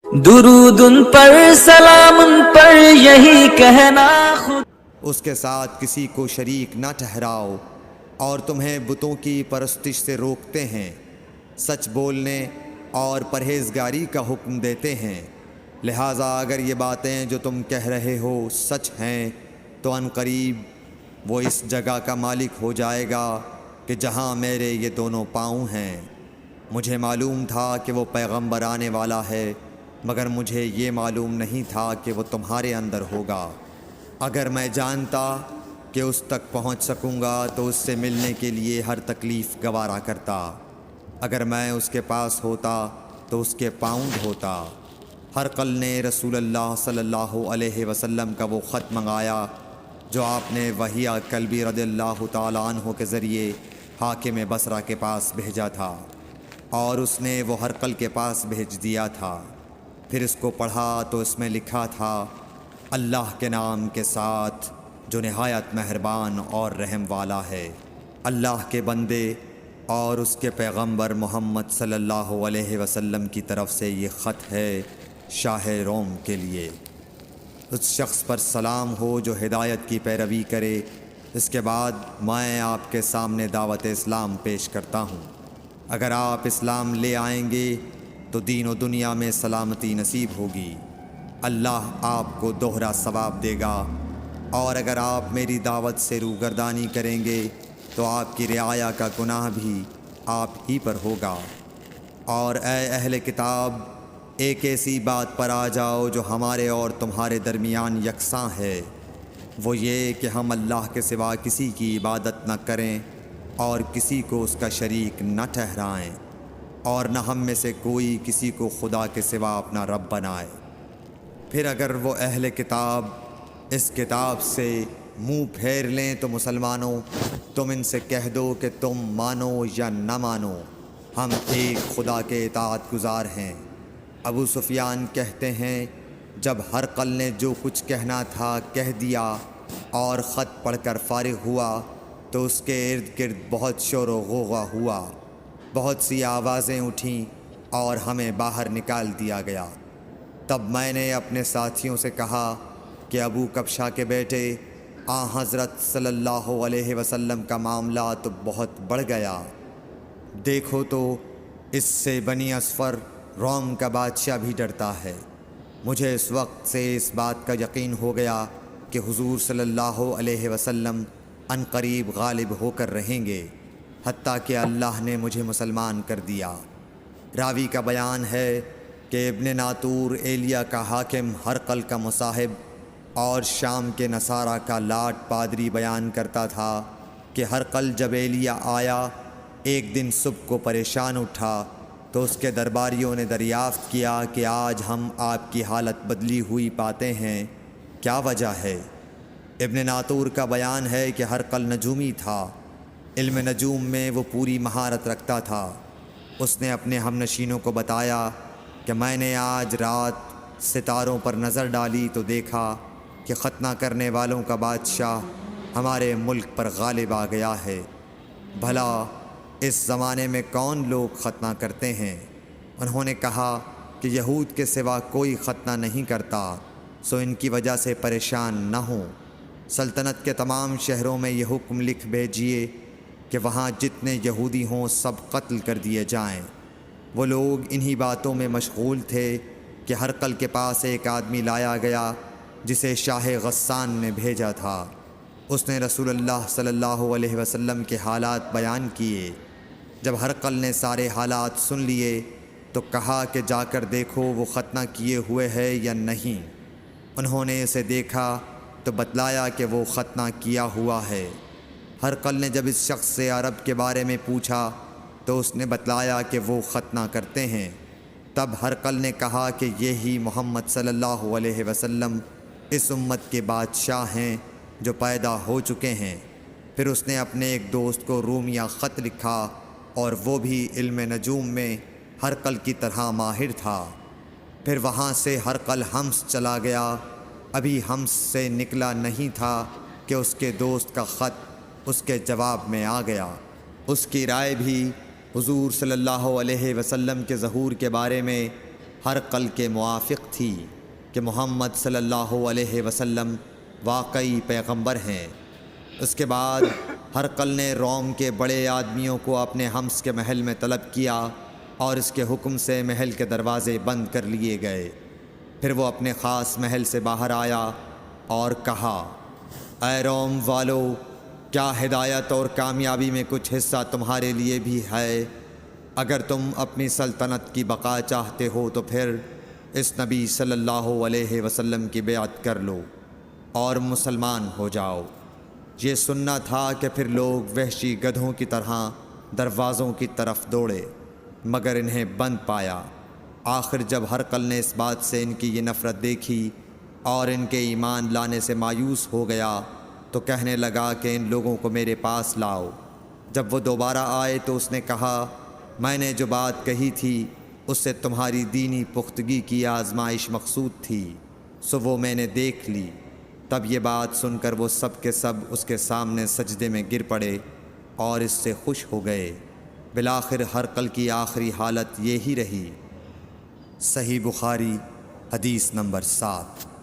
درود ان پر سلام ان پر یہی کہنا خود اس کے ساتھ کسی کو شریک نہ ٹھہراؤ اور تمہیں بتوں کی پرستش سے روکتے ہیں، سچ بولنے اور پرہیزگاری کا حکم دیتے ہیں۔ لہٰذا اگر یہ باتیں جو تم کہہ رہے ہو سچ ہیں تو ان قریب وہ اس جگہ کا مالک ہو جائے گا کہ جہاں میرے یہ دونوں پاؤں ہیں۔ مجھے معلوم تھا کہ وہ پیغمبر آنے والا ہے، مگر مجھے یہ معلوم نہیں تھا کہ وہ تمہارے اندر ہوگا۔ اگر میں جانتا کہ اس تک پہنچ سکوں گا تو اس سے ملنے کے لیے ہر تکلیف گوارا کرتا۔ اگر میں اس کے پاس ہوتا تو اس کے پاؤں دھوتا۔ ہرقل نے رسول اللہ صلی اللہ علیہ وسلم کا وہ خط منگایا جو آپ نے وہیہ کلبی رضی اللہ تعالیٰ عنہ کے ذریعے حاکم بصرہ کے پاس بھیجا تھا، اور اس نے وہ ہرقل کے پاس بھیج دیا تھا۔ پھر اس کو پڑھا تو اس میں لکھا تھا، اللہ کے نام کے ساتھ جو نہایت مہربان اور رحم والا ہے۔ اللہ کے بندے اور اس کے پیغمبر محمد صلی اللہ علیہ وسلم کی طرف سے یہ خط ہے شاہ روم کے لیے۔ اس شخص پر سلام ہو جو ہدایت کی پیروی کرے۔ اس کے بعد میں آپ کے سامنے دعوت اسلام پیش کرتا ہوں۔ اگر آپ اسلام لے آئیں گے تو دین و دنیا میں سلامتی نصیب ہوگی، اللہ آپ کو دوہرا ثواب دے گا، اور اگر آپ میری دعوت سے روگردانی کریں گے تو آپ کی رعایا کا گناہ بھی آپ ہی پر ہوگا۔ اور اے اہل کتاب، ایک ایسی بات پر آ جاؤ جو ہمارے اور تمہارے درمیان یکساں ہے، وہ یہ کہ ہم اللہ کے سوا کسی کی عبادت نہ کریں اور کسی کو اس کا شریک نہ ٹھہرائیں، اور نہ ہم میں سے کوئی کسی کو خدا کے سوا اپنا رب بنائے۔ پھر اگر وہ اہل کتاب اس کتاب سے منہ پھیر لیں تو مسلمانوں، تم ان سے کہہ دو کہ تم مانو یا نہ مانو، ہم ایک خدا کے اطاعت گزار ہیں۔ ابو سفیان کہتے ہیں، جب ہرقل نے جو کچھ کہنا تھا کہہ دیا اور خط پڑھ کر فارغ ہوا تو اس کے ارد گرد بہت شور و غوغا ہوا، بہت سی آوازیں اٹھیں اور ہمیں باہر نکال دیا گیا۔ تب میں نے اپنے ساتھیوں سے کہا کہ ابو کبشہ کے بیٹے حضرت صلی اللہ علیہ وسلم کا معاملہ تو بہت بڑھ گیا۔ دیکھو تو اس سے بنی اصفر روم کا بادشاہ بھی ڈرتا ہے۔ مجھے اس وقت سے اس بات کا یقین ہو گیا کہ حضور صلی اللہ علیہ وسلم ان قریب غالب ہو کر رہیں گے، حتیٰ کہ اللہ نے مجھے مسلمان کر دیا۔ راوی کا بیان ہے کہ ابن ناطور ایلیا کا حاکم ہرقل کا مصاحب اور شام کے نصارہ کا لاٹ پادری بیان کرتا تھا کہ ہرقل جب ایلیا آیا ایک دن صبح کو پریشان اٹھا تو اس کے درباریوں نے دریافت کیا کہ آج ہم آپ کی حالت بدلی ہوئی پاتے ہیں، کیا وجہ ہے؟ ابن ناطور کا بیان ہے کہ ہرقل نجومی تھا، علم نجوم میں وہ پوری مہارت رکھتا تھا۔ اس نے اپنے ہم نشینوں کو بتایا کہ میں نے آج رات ستاروں پر نظر ڈالی تو دیکھا کہ ختنہ کرنے والوں کا بادشاہ ہمارے ملک پر غالب آ گیا ہے۔ بھلا اس زمانے میں کون لوگ ختنہ کرتے ہیں؟ انہوں نے کہا کہ یہود کے سوا کوئی ختنہ نہیں کرتا، سو ان کی وجہ سے پریشان نہ ہوں۔ سلطنت کے تمام شہروں میں یہ حکم لکھ بھیجیے کہ وہاں جتنے یہودی ہوں سب قتل کر دیے جائیں۔ وہ لوگ انہی باتوں میں مشغول تھے کہ ہرقل کے پاس ایک آدمی لایا گیا جسے شاہ غسان نے بھیجا تھا۔ اس نے رسول اللہ صلی اللہ علیہ وسلم کے حالات بیان کیے۔ جب ہرقل نے سارے حالات سن لیے تو کہا کہ جا کر دیکھو وہ ختنہ کیے ہوئے ہے یا نہیں۔ انہوں نے اسے دیکھا تو بتلایا کہ وہ ختنہ کیا ہوا ہے۔ ہرقل نے جب اس شخص سے عرب کے بارے میں پوچھا تو اس نے بتلایا کہ وہ ختنہ کرتے ہیں۔ تب ہرقل نے کہا کہ یہی محمد صلی اللہ علیہ وسلم اس امت کے بادشاہ ہیں جو پیدا ہو چکے ہیں۔ پھر اس نے اپنے ایک دوست کو رومیہ خط لکھا، اور وہ بھی علم نجوم میں ہرقل کی طرح ماہر تھا۔ پھر وہاں سے ہرقل حمص چلا گیا۔ ابھی حمص سے نکلا نہیں تھا کہ اس کے دوست کا خط اس کے جواب میں آ گیا۔ اس کی رائے بھی حضور صلی اللہ علیہ وسلم کے ظہور کے بارے میں ہر قل کے موافق تھی کہ محمد صلی اللہ علیہ وسلم واقعی پیغمبر ہیں۔ اس کے بعد ہرقل نے روم کے بڑے آدمیوں کو اپنے حمص کے محل میں طلب کیا اور اس کے حکم سے محل کے دروازے بند کر لیے گئے۔ پھر وہ اپنے خاص محل سے باہر آیا اور کہا، اے روم والو، کیا ہدایت اور کامیابی میں کچھ حصہ تمہارے لیے بھی ہے؟ اگر تم اپنی سلطنت کی بقا چاہتے ہو تو پھر اس نبی صلی اللہ علیہ وسلم کی بیعت کر لو اور مسلمان ہو جاؤ۔ یہ سننا تھا کہ پھر لوگ وحشی گدھوں کی طرح دروازوں کی طرف دوڑے، مگر انہیں بند پایا۔ آخر جب ہرقل نے اس بات سے ان کی یہ نفرت دیکھی اور ان کے ایمان لانے سے مایوس ہو گیا تو کہنے لگا کہ ان لوگوں کو میرے پاس لاؤ۔ جب وہ دوبارہ آئے تو اس نے کہا، میں نے جو بات کہی تھی اس سے تمہاری دینی پختگی کی آزمائش مقصود تھی، سو وہ میں نے دیکھ لی۔ تب یہ بات سن کر وہ سب کے سب اس کے سامنے سجدے میں گر پڑے اور اس سے خوش ہو گئے۔ بالآخر ہرقل کی آخری حالت یہی رہی۔ صحیح بخاری حدیث نمبر 7۔